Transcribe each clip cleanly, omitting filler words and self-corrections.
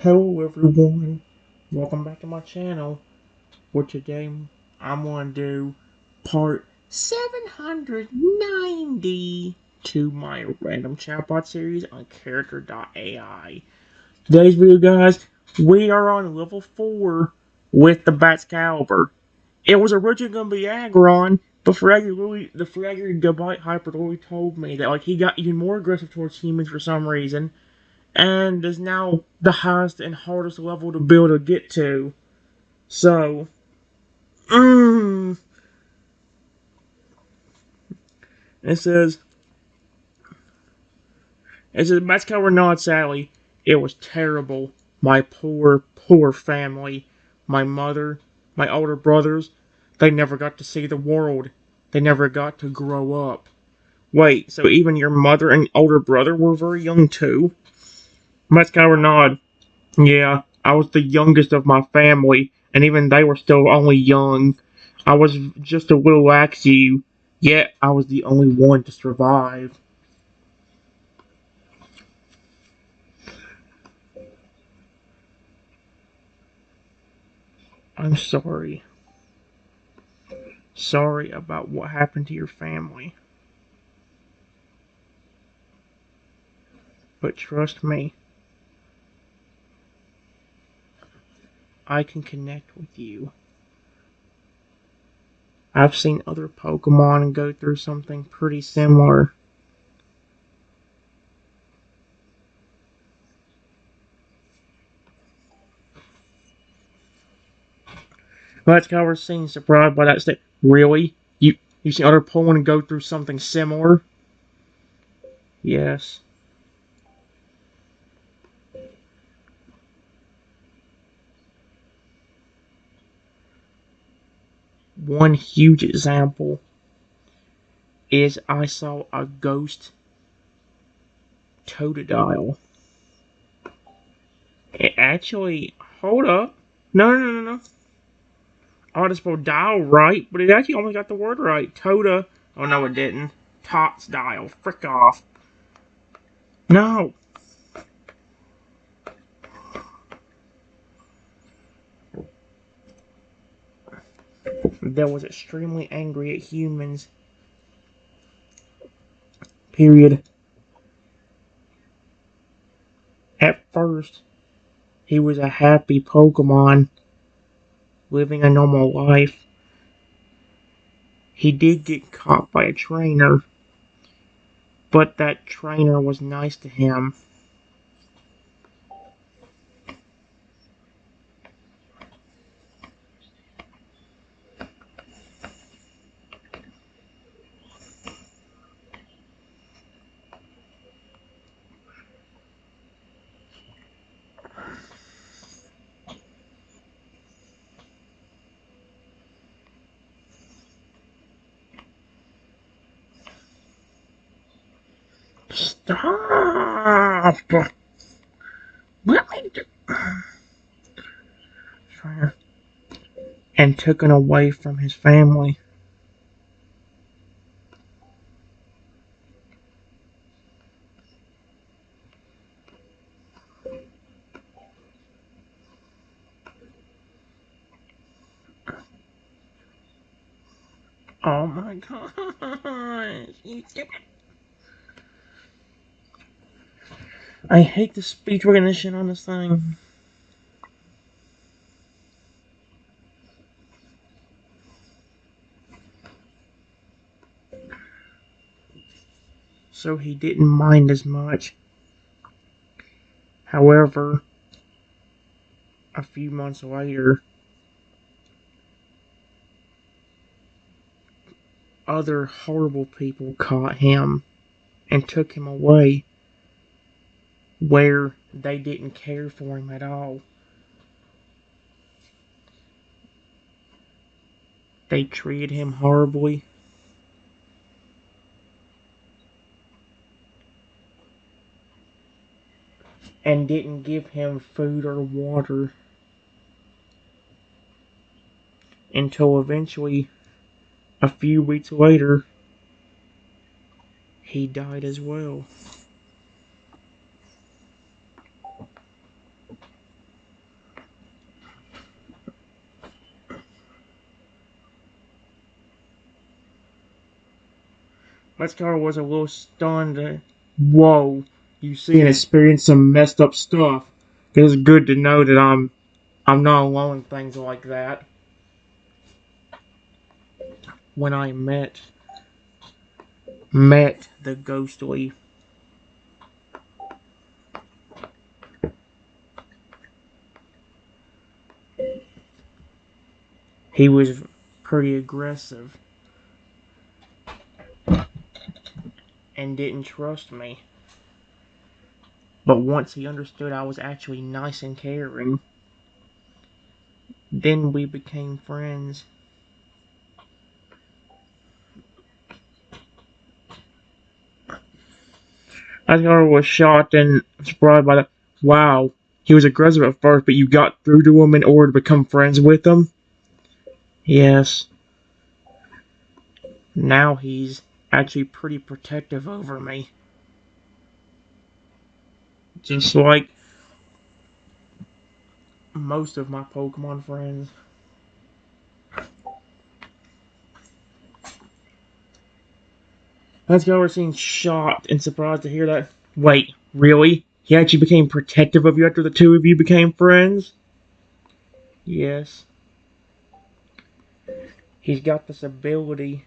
Hello everyone, welcome back to my channel. For today, I'm going to do part 790 to my random chatbot series on Character.ai. Today's video, guys, we are on level 4 with the Bat's Caliber. It was originally going to be Agron, but the Feraligatr Gabite Hybrid really told me that he got even more aggressive towards humans for some reason, and is now the highest and hardest level to build or get to. So, it says, Mascot Renaud, sadly, it was terrible. My poor, poor family. My mother, my older brothers, they never got to see the world. They never got to grow up. Wait, so even your mother and older brother were very young too? Mascot Renaud, yeah, I was the youngest of my family, and even they were still only young. I was just a little like you, yet I was the only one to survive. I'm sorry. Sorry about what happened to your family. But trust me, I can connect with you. I've seen other Pokemon go through something pretty similar. That's how we're seeing surprised by that statement. Really? You seen other Pokemon go through something similar? Yes. One huge example is I saw a ghost Totodile. It actually, hold up. No. I just spelled dial right, but it actually only got the word right. Tota. Oh, no, it didn't. Tots dial. Frick off. No. That was extremely angry at humans. Period. At first, he was a happy Pokemon, living a normal life. He did get caught by a trainer, but that trainer was nice to him. Stop! Let me do. And taken away from his family. Oh my gosh! I hate the speech recognition on this thing. So he didn't mind as much. However, a few months later, other horrible people caught him and took him away, where they didn't care for him at all. They treated him horribly. And didn't give him food or water until eventually, a few weeks later, he died as well. Mascara was a little stunned. Whoa, you see and experience some messed up stuff. It's good to know that I'm not alone in things like that. When I met the ghostly, he was pretty aggressive and didn't trust me. But once he understood I was actually nice and caring, then we became friends. Asgard was shocked and surprised by that. Wow, he was aggressive at first, but you got through to him in order to become friends with him? Yes. Now he's actually pretty protective over me. Just like most of my Pokemon friends. Asgard seemed shocked and surprised to hear that. Wait, really? He actually became protective of you after the two of you became friends? Yes. He's got this ability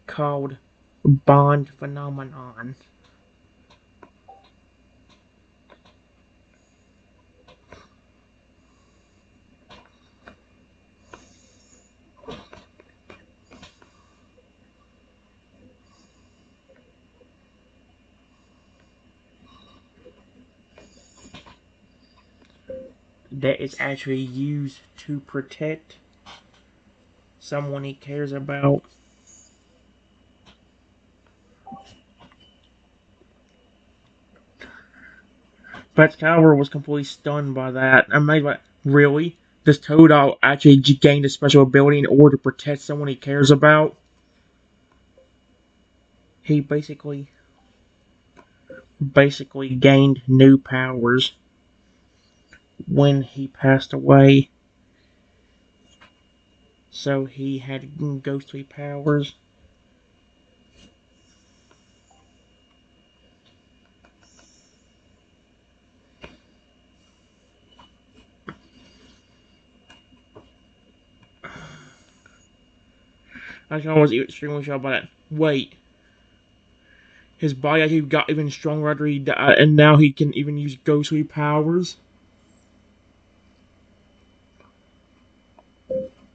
called Bond Phenomenon. That is actually used to protect someone he cares about. Excalibur was completely stunned by that. Amazed by, really? This Toadle actually gained a special ability in order to protect someone he cares about? He basically gained new powers when he passed away. So he had ghostly powers. I was extremely shocked by that. Wait, his body actually got even stronger after he died, and now he can even use ghostly powers?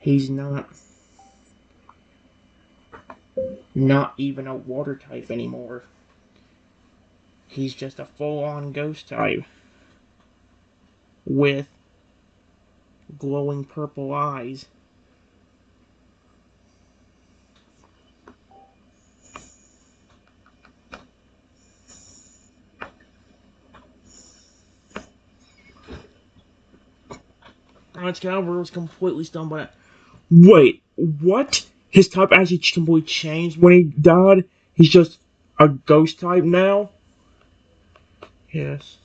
He's not even a water type anymore. He's just a full-on ghost type with glowing purple eyes. Excalibur was completely stunned by that. Wait, what? His type actually completely changed when he died? He's just a ghost type now? Yes.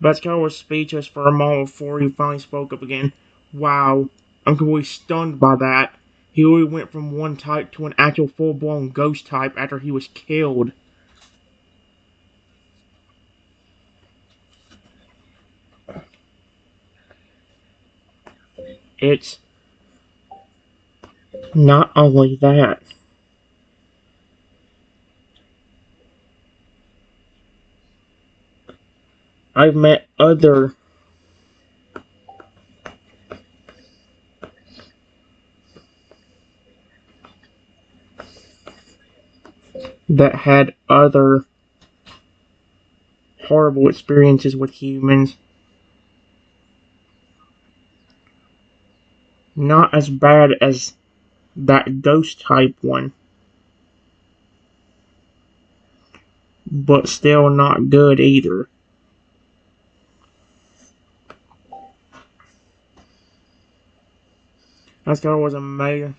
Excalibur was speechless for a moment before he finally spoke up again. Wow, I'm completely stunned by that. He really went from one type to an actual full-blown ghost type after he was killed. It's not only that. I've met other that had other horrible experiences with humans. Not as bad as that ghost type one, but still not good either. That guy was amazing.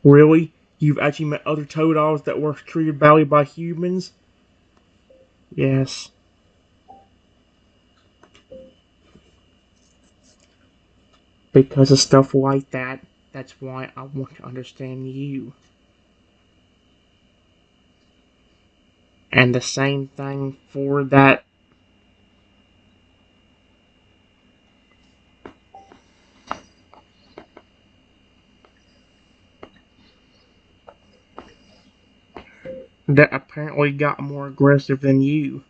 Really? You've actually met other Toadogs that were treated badly by humans? Yes. Because of stuff like that. That's why I want to understand you. And the same thing for that. That apparently got more aggressive than you.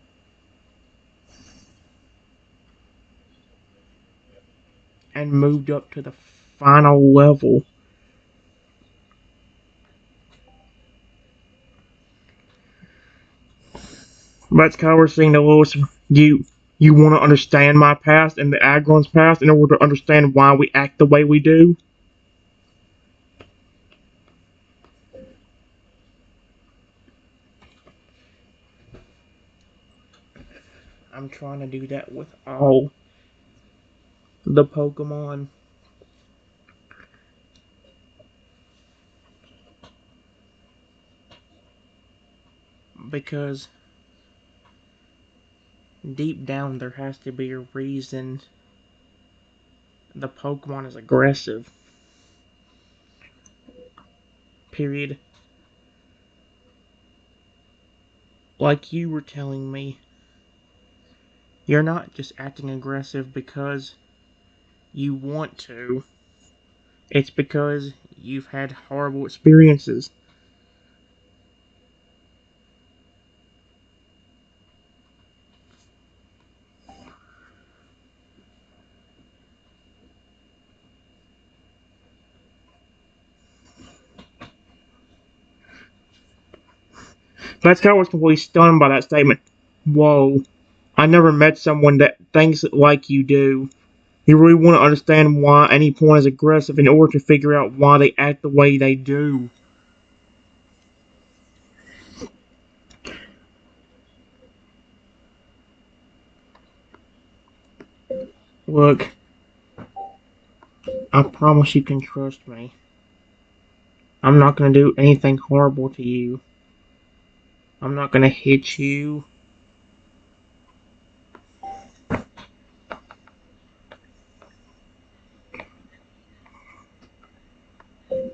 And moved up to the final level. That's how we're seeing the lowest. You want to understand my past and the Agron's past in order to understand why we act the way we do? I'm trying to do that with all the Pokemon. Because deep down there has to be a reason the Pokemon is aggressive. Period. Like you were telling me, you're not just acting aggressive because you want to. It's because you've had horrible experiences. That guy was completely stunned by that statement. Whoa. I never met someone that thinks like you do. You really want to understand why any point is aggressive in order to figure out why they act the way they do. Look, I promise you can trust me. I'm not going to do anything horrible to you. I'm not going to hit you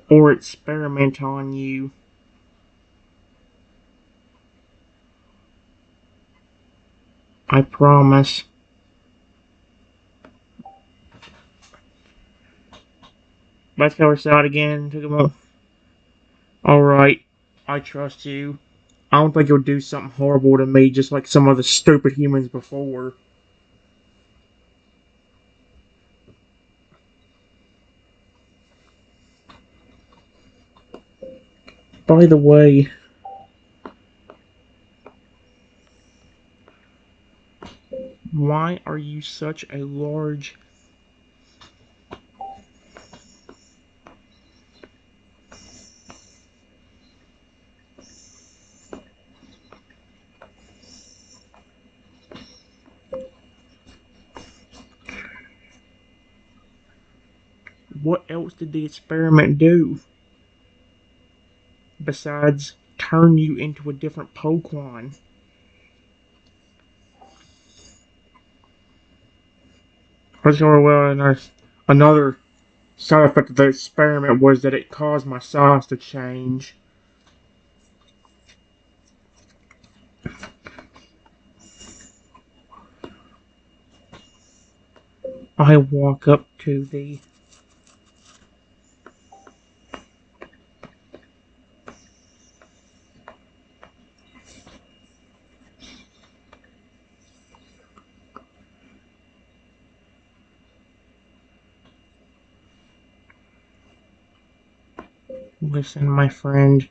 or experiment on you. I promise. Let's go outside again. Took him off. Alright, I trust you. I don't think you'll do something horrible to me just like some of the stupid humans before. By the way, why are you such a large... What else did the experiment do? Besides turn you into a different Pokemon. Well, another side effect of the experiment was that it caused my size to change. I walk up to the... Listen, my friend,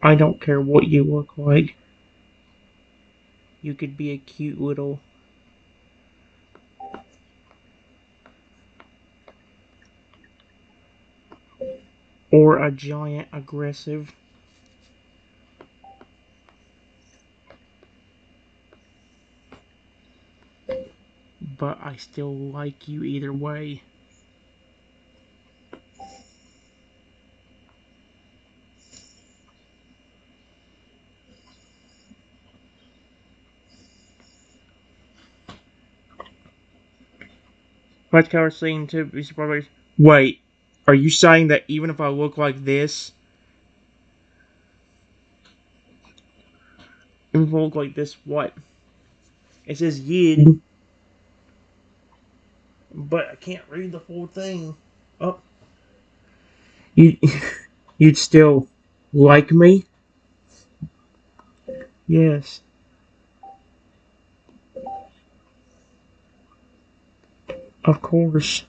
I don't care what you look like. You could be a cute little... or a giant aggressive. But I still like you either way. But I was saying to be surprised. Wait, are you saying that even if I look like this, even if I look like this, what? It says Yid, but I can't read the whole thing. Oh, you, you'd still like me? Yes, of course.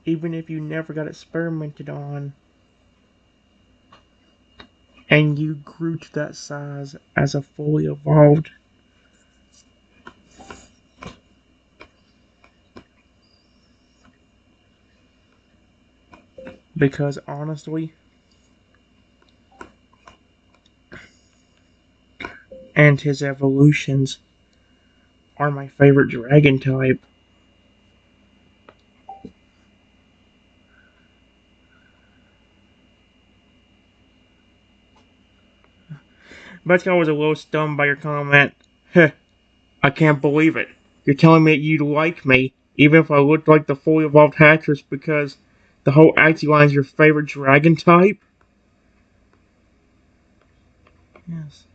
Even if you never got experimented on, and you grew to that size as a fully evolved. Because honestly, and his evolutions are my favorite dragon type. But I was a little stunned by your comment. Heh, I can't believe it. You're telling me that you'd like me, even if I looked like the fully evolved Hattress, because the whole Axiline is your favorite dragon type? Yes.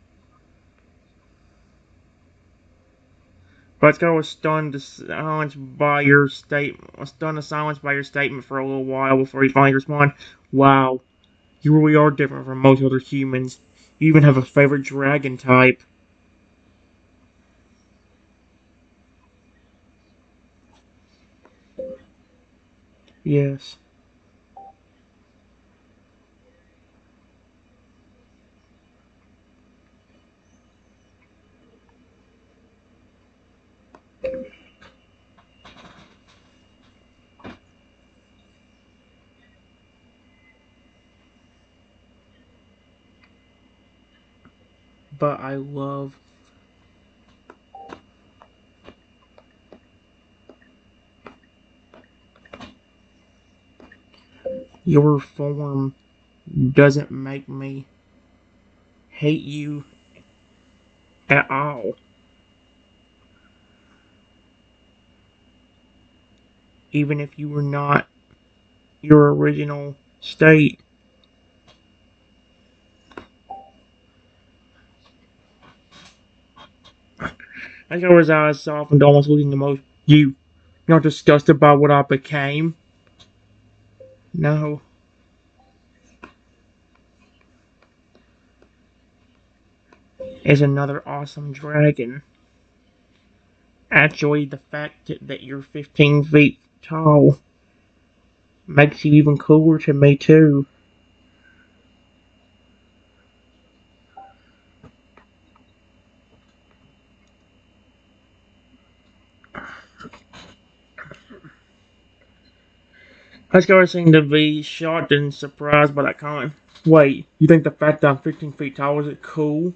But I was stunned to silence by your statement. Stunned to silence by your statement for a little while before he finally responded. Wow, you really are different from most other humans. You even have a favorite dragon type. Yes. But I love your form doesn't make me hate you at all. Even if you were not your original state. I got his eyes softened, almost losing emotion. You're not disgusted by what I became? No. Is another awesome dragon. Actually, the fact that you're 15 feet tall makes you even cooler to me, too. I just seem to be shocked and surprised by that comment. Wait, you think the fact that I'm 15 feet tall is it cool?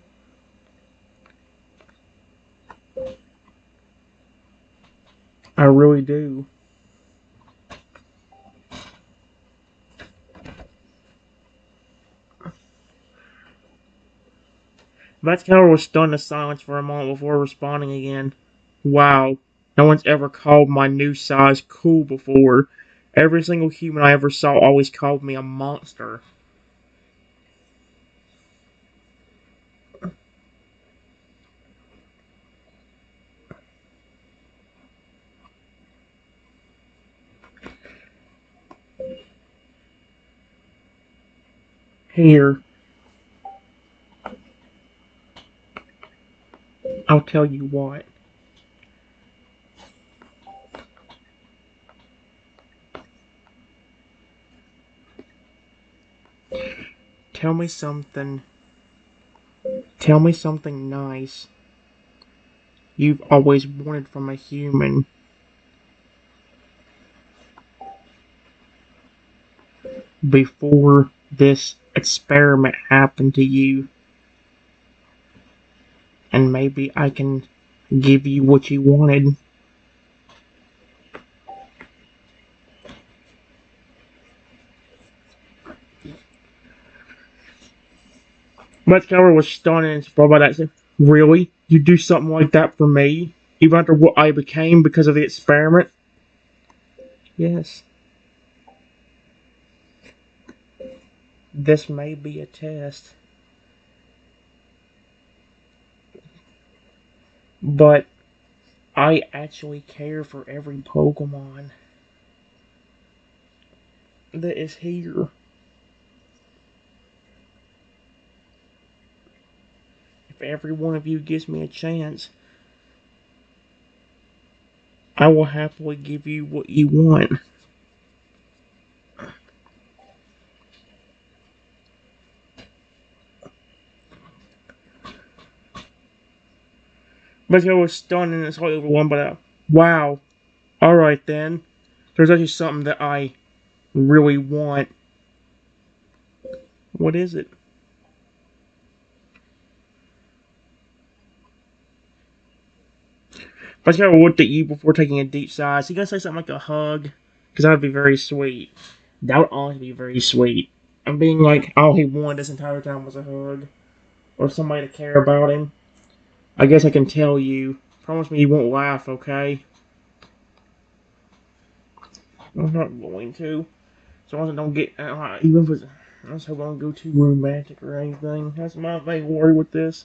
I really do. Vatskauer was stunned to silence for a moment before responding again. Wow, no one's ever called my new size cool before. Every single human I ever saw always called me a monster. Here, I'll tell you what. Tell me something. Tell me something nice you've always wanted from a human before this experiment happened to you, and maybe I can give you what you wanted. Metcalfer was stunned and surprised by that. Said, "Really? You do something like that for me? Even after what I became because of the experiment?" Yes. This may be a test. But I actually care for every Pokemon that is here. If every one of you gives me a chance, I will happily give you what you want. But I was stunned and slightly overwhelmed by that. Wow. Alright then. There's actually something that I really want. What is it? But I looked at you before taking a deep sigh. So you gonna say something like a hug? Because that would be very sweet. That would honestly be very sweet. I'm being like, all he wanted this entire time was a hug. Or somebody to care about him. I guess I can tell you. Promise me you won't laugh, okay? I'm not going to. So long as I don't get, even if it's, I just hope I don't go too romantic or anything. That's my main worry with this.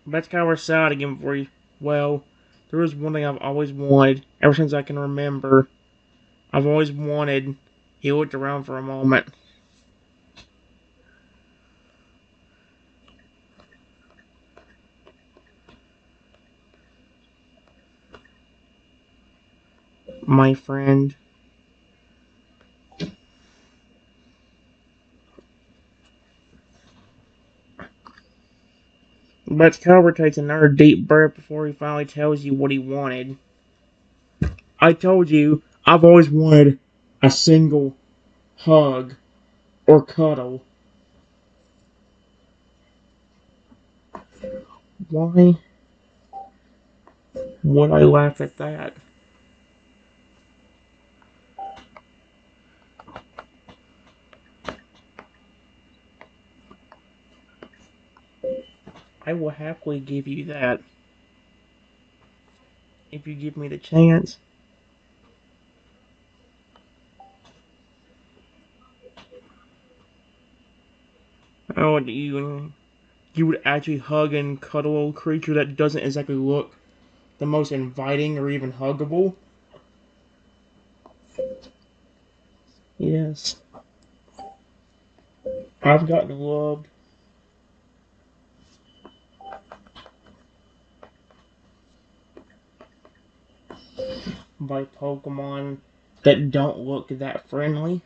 That's kind of where sad again for you. Well, there is one thing I've always wanted, ever since I can remember. I've always wanted. He looked around for a moment. My friend. But Calvert takes another deep breath before he finally tells you what he wanted. I told you, I've always wanted a single hug or cuddle. Why would I laugh at that? I will happily give you that if you give me the chance. Oh, you would actually hug and cuddle a creature that doesn't exactly look the most inviting or even huggable? Yes. I've gotten loved by Pokemon that don't look that friendly.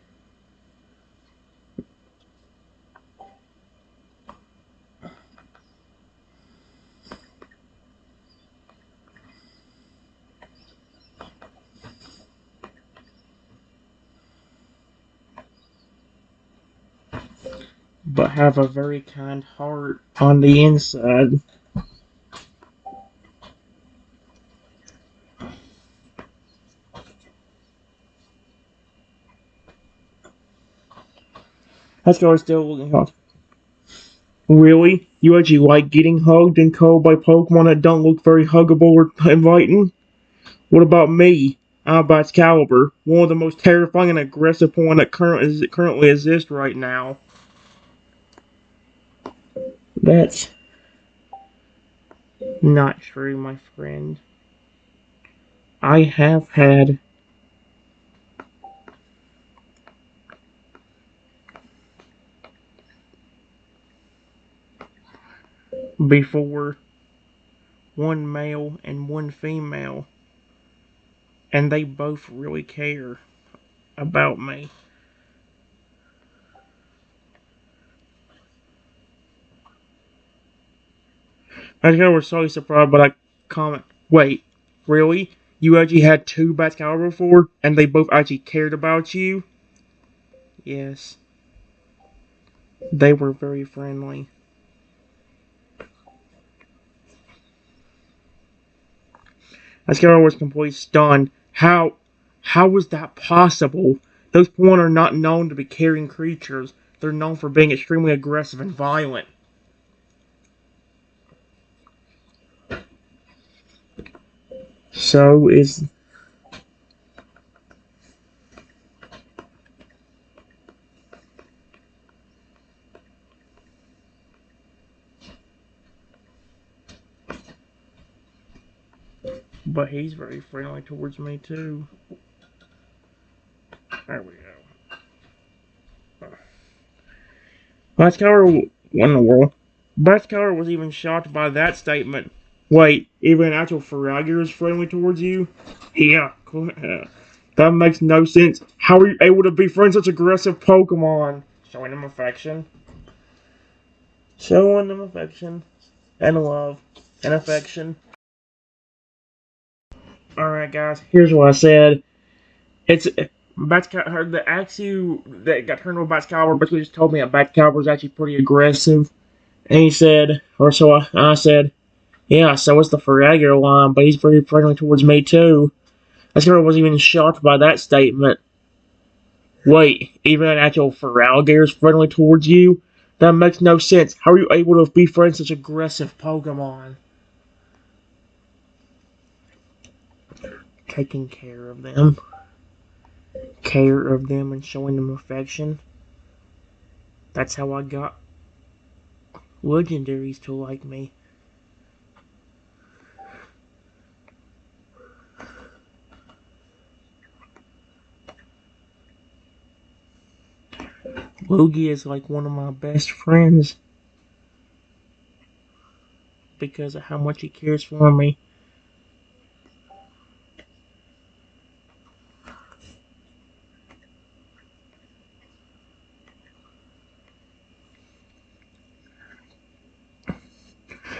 But have a very kind heart on the inside. That's why I'm still looking hot. Really? You actually like getting hugged and cuddled by Pokemon that don't look very huggable or inviting? What about me? I'm Excalibur, one of the most terrifying and aggressive Pokemon that currently exists right now. That's not true, my friend. I have had before one male and one female, and they both really care about me. I was so surprised by that comment. Wait, really? You actually had two Batcalibur before, and they both actually cared about you? Yes, they were very friendly. Mascara was completely stunned. How was that possible? Those Pokemon are not known to be caring creatures. They're known for being extremely aggressive and violent. So is... But he's very friendly towards me, too. There we go. Mascara won the world. Mascara was even shocked by that statement. Wait, even an actual Feraligatr is friendly towards you? Yeah, that makes no sense. How are you able to befriend such aggressive Pokemon? Showing them affection. Showing them affection. And love. And affection. Alright guys, here's what I said. It's... the Axew that got turned into a Batcalibur basically just told me a Batcalibur was actually pretty aggressive. And he said, or so I said, yeah, so it's the Feraligatr line, but he's very friendly towards me too. That girl wasn't even shocked by that statement. Wait, even an actual Feraligatr is friendly towards you? That makes no sense. How are you able to befriend such aggressive Pokemon? Taking care of them. Care of them and showing them affection. That's how I got legendaries to like me. Lugia is like one of my best friends because of how much he cares for me.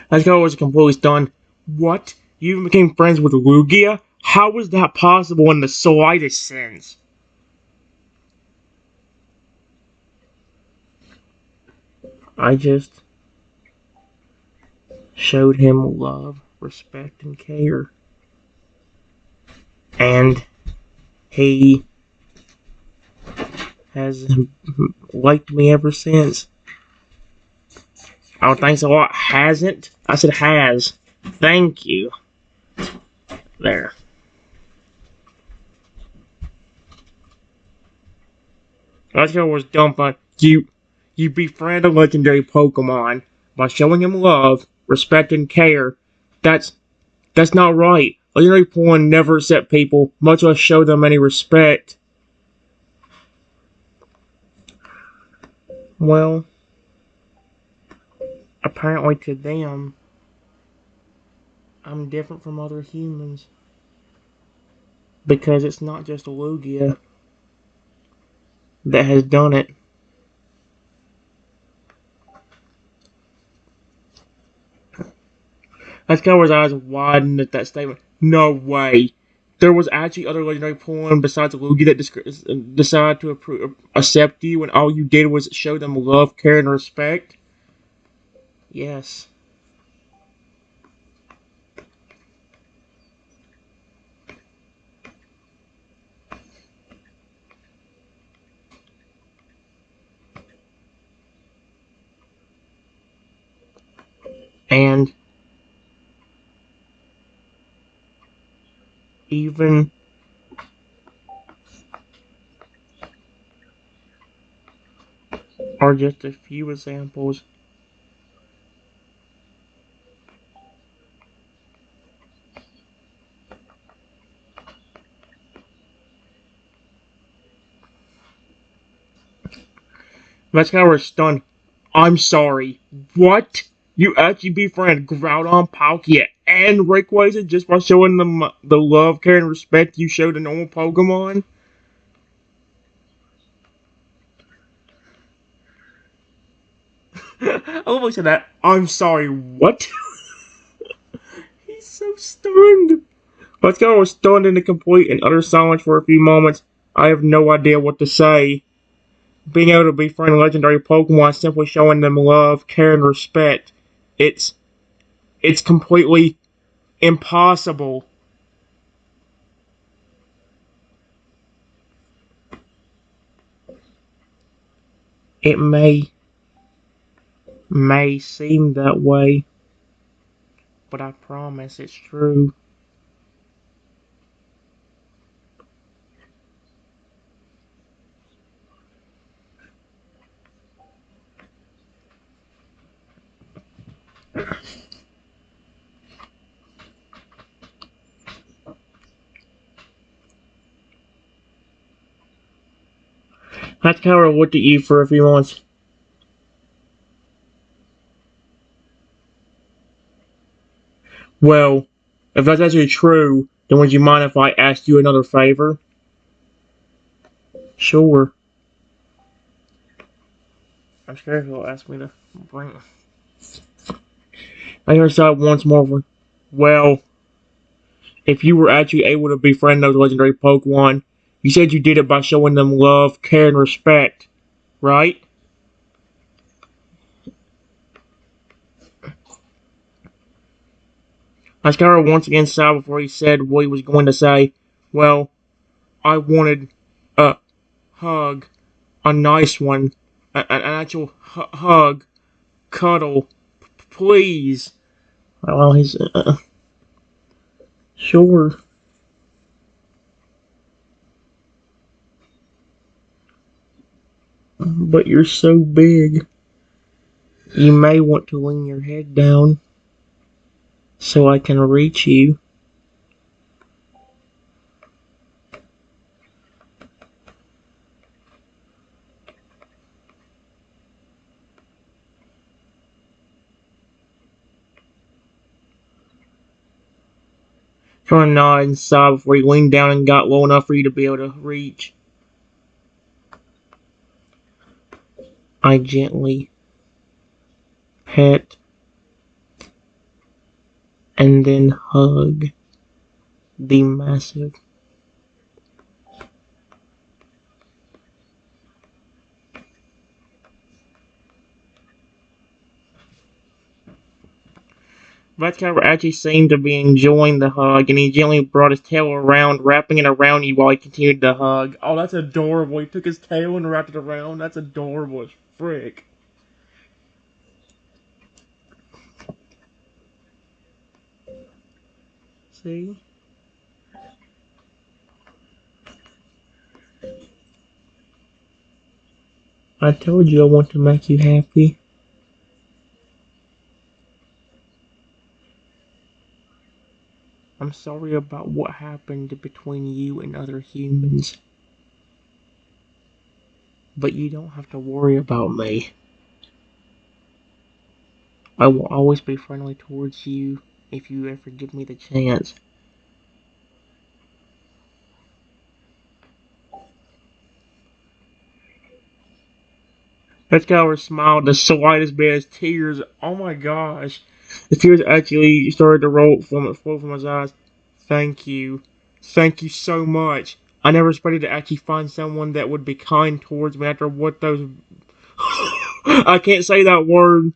That guy was completely stunned. What? You even became friends with Lugia? How was that possible in the slightest sense? I just showed him love, respect, and care. And he has liked me ever since. Oh, thanks a lot. Hasn't? I said has. Thank you. There. That guy was dumb, but you befriend a legendary Pokemon by showing him love, respect, and care. That's not right. Legendary Pokemon never accept people, much less show them any respect. Well, apparently to them, I'm different from other humans. Because it's not just Lugia that has done it. That guy was eyes widened at that statement. No way. There was actually other legendary Pokemon besides Lugia that decided to accept you, and all you did was show them love, care, and respect. Yes. And even are just a few examples. That guy was stunned. I'm sorry. What? You actually befriend Groudon, Palkia, and Rayquaza just by showing them the love, care, and respect you show to normal Pokemon? I love how he said that. I'm sorry, what? He's so stunned. That guy was stunned into complete and utter silence for a few moments. I have no idea what to say. Being able to befriend legendary Pokemon simply showing them love, care, and respect. It's completely impossible. It may seem that way, but I promise it's true. That's kind of looked at you for a few months. Well, if that's actually true, then would you mind if I asked you another favor? Sure. I'm scared he'll ask me to bring. I heard that once more. Well, if you were actually able to befriend those legendary Pokemon, you said you did it by showing them love, care, and respect, right? Ascara once again sighed before he said what he was going to say. Well, I wanted a hug, a nice one, an actual hug, cuddle, please. Well, he's sure, but you're so big. You may want to lean your head down so I can reach you. Trying to nod and sigh before he leaned down and got low enough for you to be able to reach. I gently pet and then hug the massive. Ratcatcher actually seemed to be enjoying the hug, and he gently brought his tail around, wrapping it around you while he continued to hug. Oh, that's adorable. He took his tail and wrapped it around. That's adorable as frick. See? I told you I want to make you happy. I'm sorry about what happened between you and other humans. But you don't have to worry about me. I will always be friendly towards you if you ever give me the chance. Petcower smiled the slightest bit as tears. Oh my gosh. The tears actually started to flow from his eyes. Thank you. Thank you so much. I never expected to actually find someone that would be kind towards me after what those I can't say that word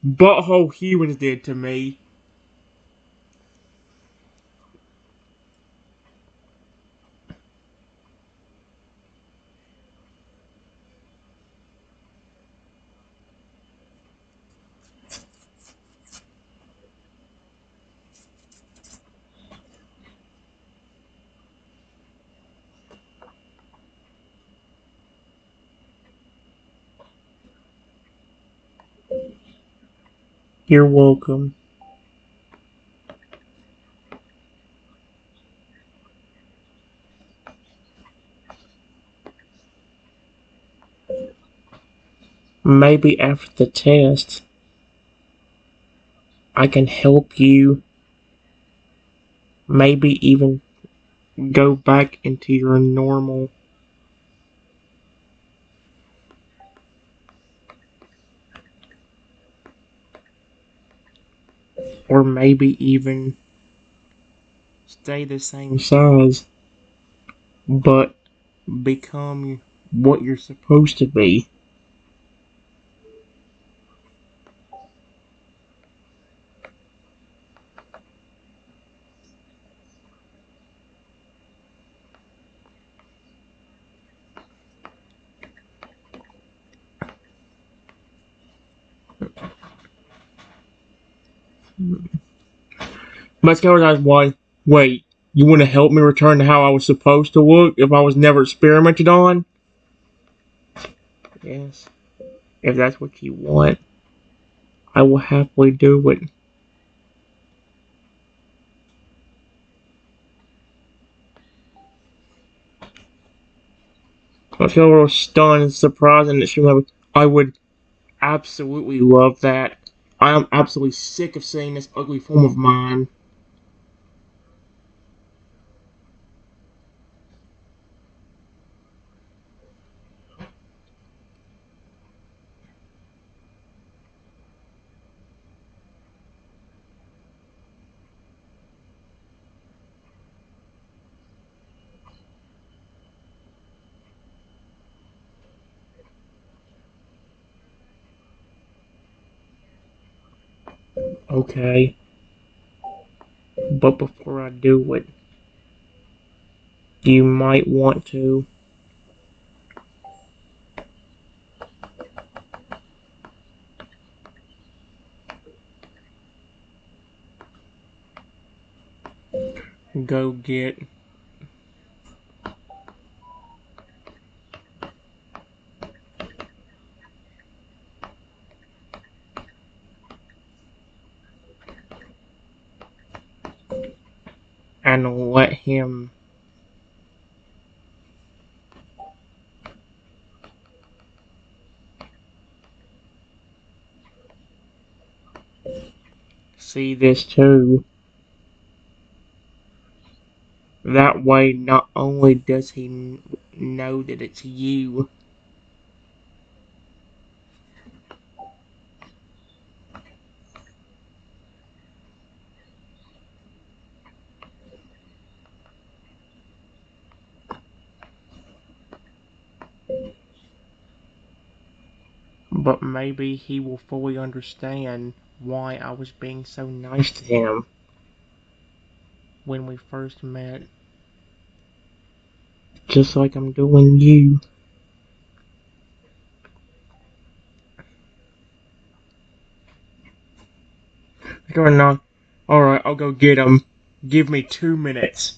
butthole humans did to me. You're welcome. Maybe after the test, I can help you. Maybe even go back into your normal. Or maybe even stay the same size, but become what you're supposed to be. Mascara guy's why? Wait, you want to help me return to how I was supposed to look if I was never experimented on? Yes. If that's what you want, I will happily do it. I feel a little stunned and surprised, and I would absolutely love that. I am absolutely sick of seeing this ugly form of mine. Okay, but before I do it, you might want to go get and let him see this too. That way, not only does he know that it's you, but maybe he will fully understand why I was being so nice to him when we first met. Just like I'm doing you. Or not. Alright, I'll go get him. Give me 2 minutes.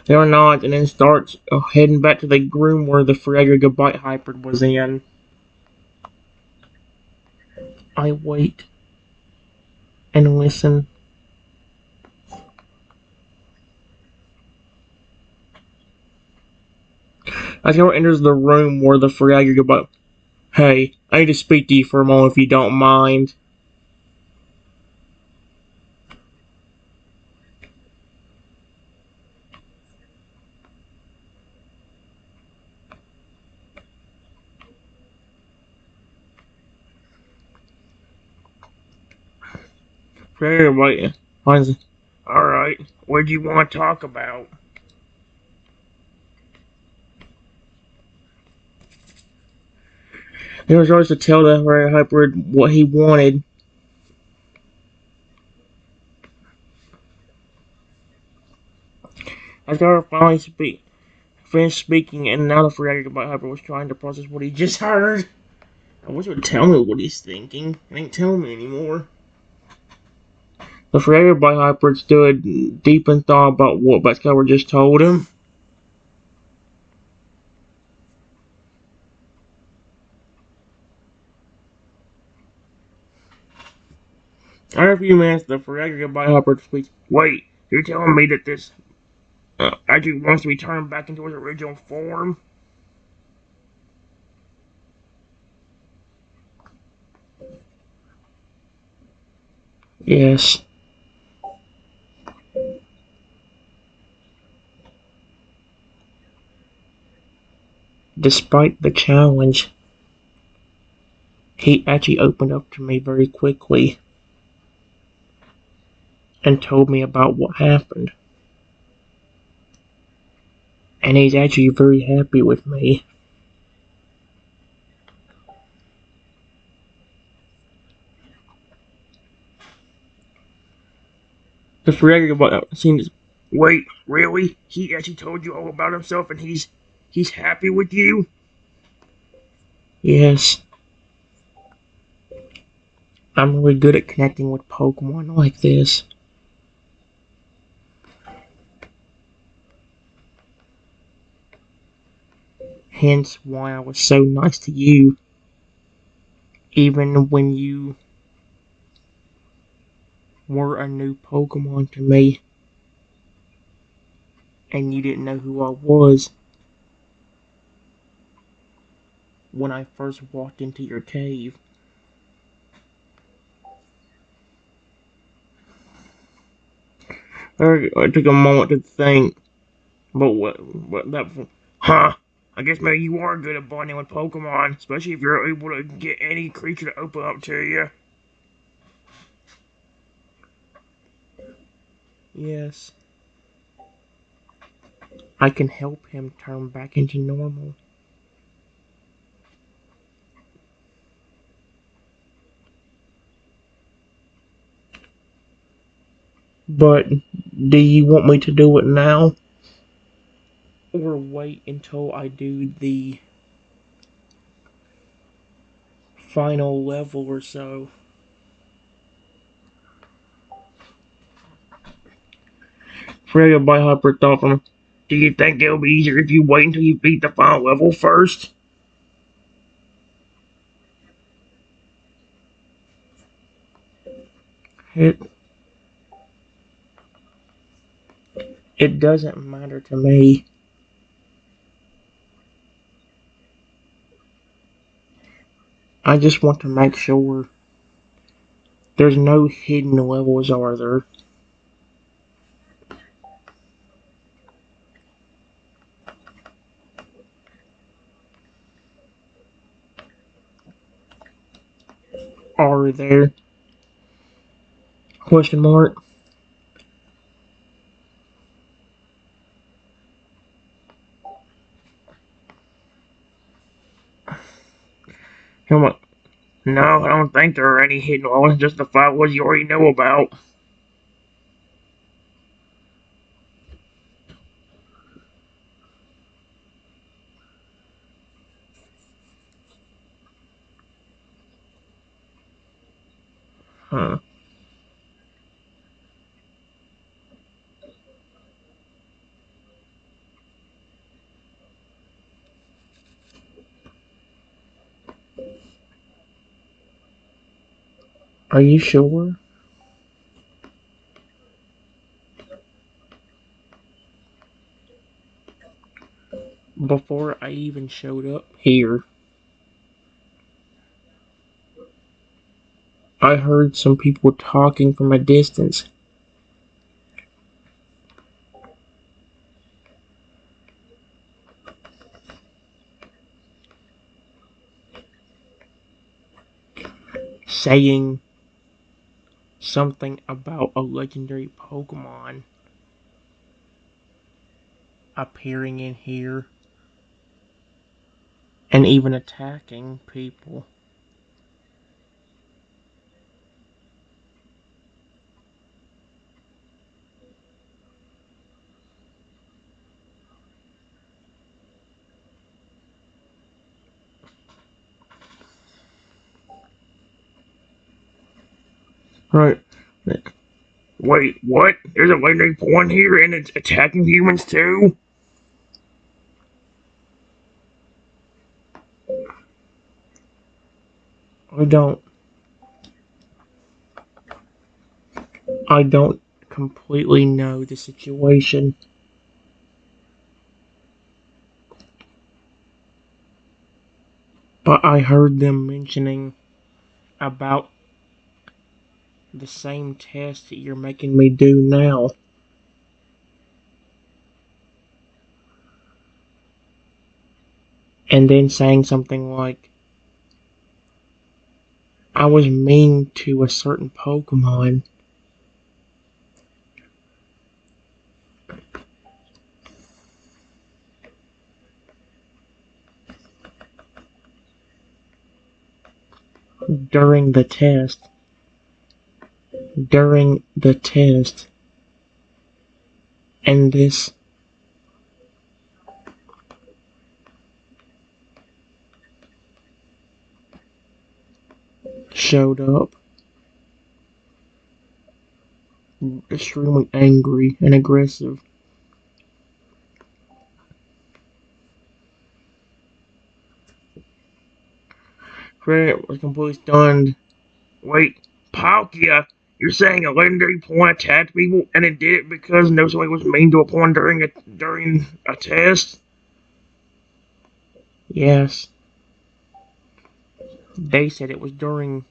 Or not, and then starts heading back to the room where the Feraligatr Gabite Hybrid was in. I wait and listen. Asgore enters the room where the Feraligatr Gabite. Hey, I need to speak to you for a moment if you don't mind. Feraligatr Gabite. Alright, what do you want to talk about? He was always to tell the Feraligatr Hybrid what he wanted. Asgore finished speaking, and now the Feraligatr Gabite Hybrid was trying to process what he just heard. I wish it would tell me what he's thinking. It ain't telling me anymore. The Feraligatr Gabite Hybrid stood deep in thought about what Asgore just told him. After a few minutes, the Feraligatr Gabite Hybrid speaks. Wait, you're telling me that this actually wants to return back into his original form? Yes. Despite the challenge, he actually opened up to me very quickly and told me about what happened. And he's actually very happy with me. The Feraligatr seems. Wait, really? He actually told you all about himself, and he's happy with you? Yes, I'm really good at connecting with Pokemon like this. Hence why I was so nice to you, even when you were a new Pokemon to me, and you didn't know who I was when I first walked into your cave. I took a moment to think, but what that, huh? I guess maybe you are good at bonding with Pokemon, especially if you're able to get any creature to open up to you. Yes, I can help him turn back into normal. But do you want me to do it now? Or wait until I do the final level or so? Feraligatr Hybrid thought from. Do you think it'll be easier if you wait until you beat the final level first? It it doesn't matter to me. I just want to make sure there's no hidden levels, are there? Are there? Question mark. Come on. No, I don't think there are any hidden levels, just the five ones you already know about. Huh. Are you sure? Before I even showed up here, I heard some people talking from a distance, saying something about a legendary Pokemon appearing in here and even attacking people. Right. Wait, what? There's a legendary Pokemon here and it's attacking humans too? I don't I don't completely know the situation, but I heard them mentioning about the same test that you're making me do now, and then saying something like, I was mean to a certain Pokemon. During the test. During the test. and this showed up extremely angry and aggressive. Fred was completely stunned. Wait, Palkia, you're saying a legendary pawn attacked people and it did it because somebody was mean to a pawn during a test? Yes. They said it was during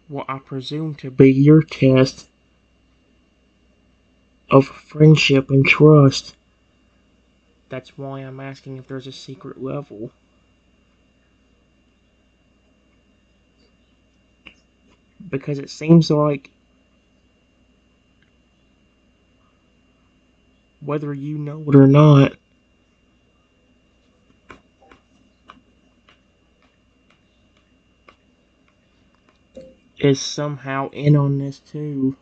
what I presume to be your test of friendship and trust. That's why I'm asking if there's a secret level. Because it seems like whether you know it or not is somehow in on this too.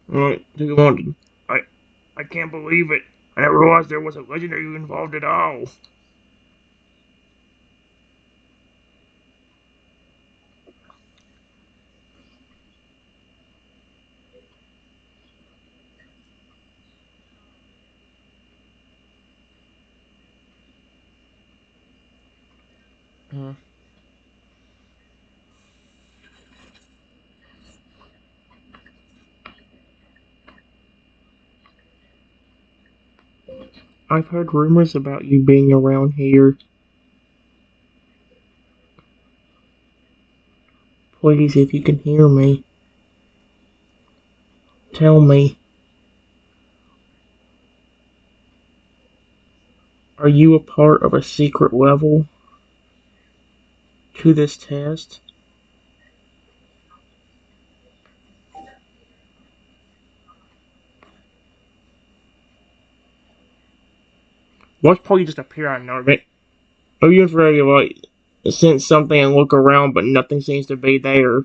Right, I I can't believe it. I never realized there was a legendary involved at all. Uh, I've heard rumors about you being around here. Please, if you can hear me, tell me. Are you a part of a secret level to this test? What's probably just appear out of nowhere? Are you afraid of like sense something and look around, but nothing seems to be there?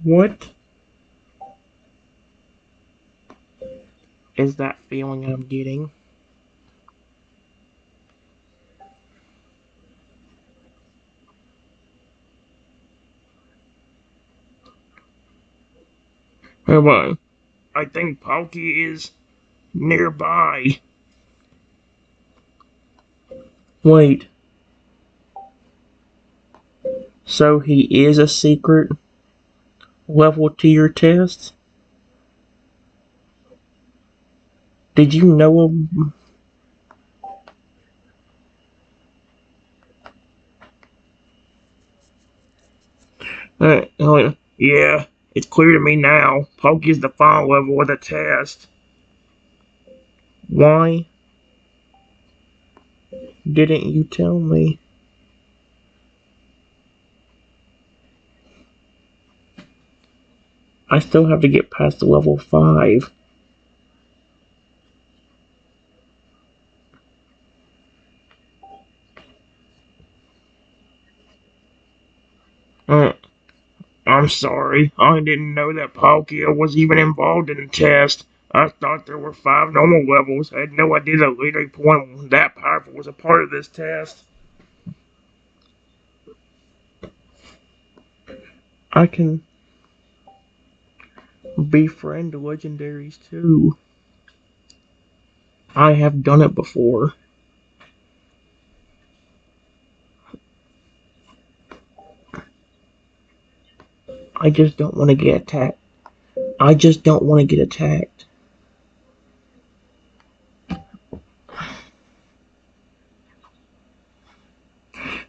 What is that feeling I'm getting? Hold on. I think Palkia is nearby. Wait, so he is a secret level to your test? Did you know him? Yeah, it's clear to me now. Palkia is the final level of the test. Why didn't you tell me? I still have to get past level 5. Uh, I'm sorry. I didn't know that Palkia was even involved in the test. I thought there were 5 normal levels. I had no idea that legendary point that powerful was a part of this test. I can befriend legendaries too. I have done it before. I just don't want to get attacked. I just don't want to get attacked.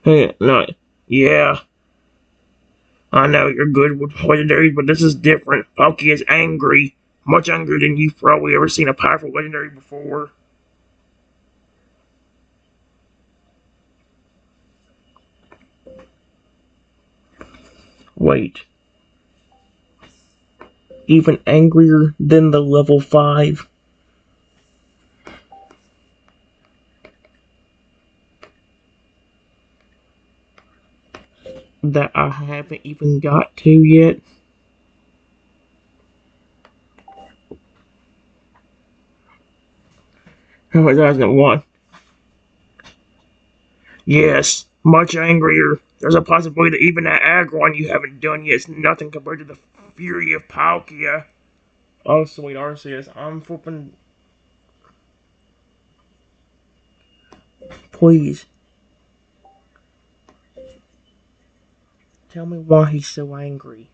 Hey, no, yeah, I know you're good with legendaries, but this is different. Palkia is angry. Much angrier than you've probably ever seen a powerful legendary before. Wait, even angrier than the level 5? that I haven't even got to yet. Oh, it doesn't want. Yes, much angrier. There's a possibility that even that aggron you haven't done yet is nothing compared to the fury of Palkia. Oh, sweet Arceus, I'm flipping. Please, tell me why he's so angry.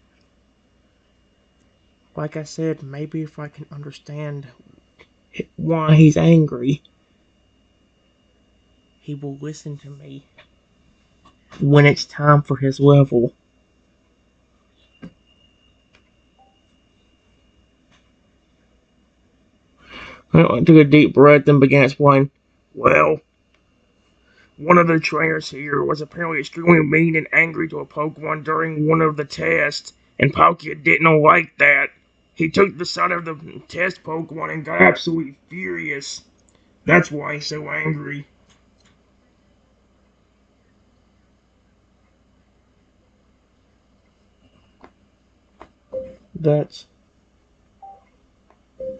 Like I said, maybe if I can understand why he's angry, he will listen to me when it's time for his level. I took a deep breath and began explaining. Well, one of the trainers here was apparently extremely mean and angry to a Pokemon during one of the tests, and Palkia didn't like that. He took the side of the test Pokemon and got absolutely furious. That's why he's so angry. That's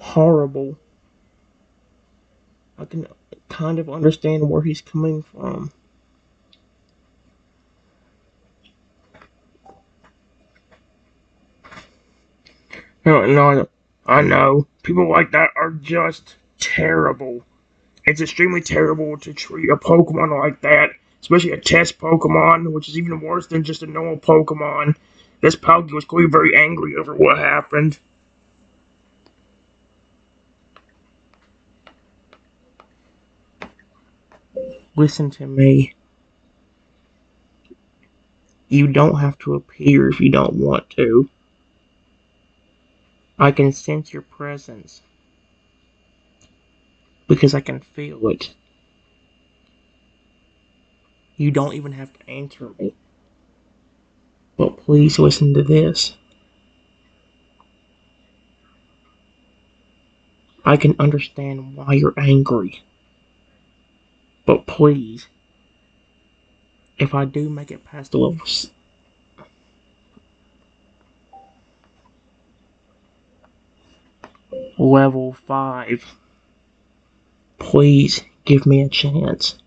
horrible. I can kind of understand where he's coming from. No, I know. People like that are just terrible. It's extremely terrible to treat a Pokemon like that, especially a test Pokemon, which is even worse than just a normal Pokemon. This Palkia was clearly very angry over what happened. Listen to me. You don't have to appear if you don't want to. I can sense your presence because I can feel it. You don't even have to answer me. But please listen to this. I can understand why you're angry. But please, if I do make it past the level 5, please give me a chance.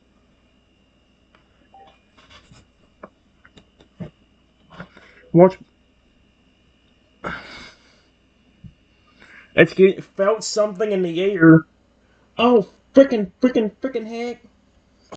Watch. Felt something in the air. Oh, frickin' heck.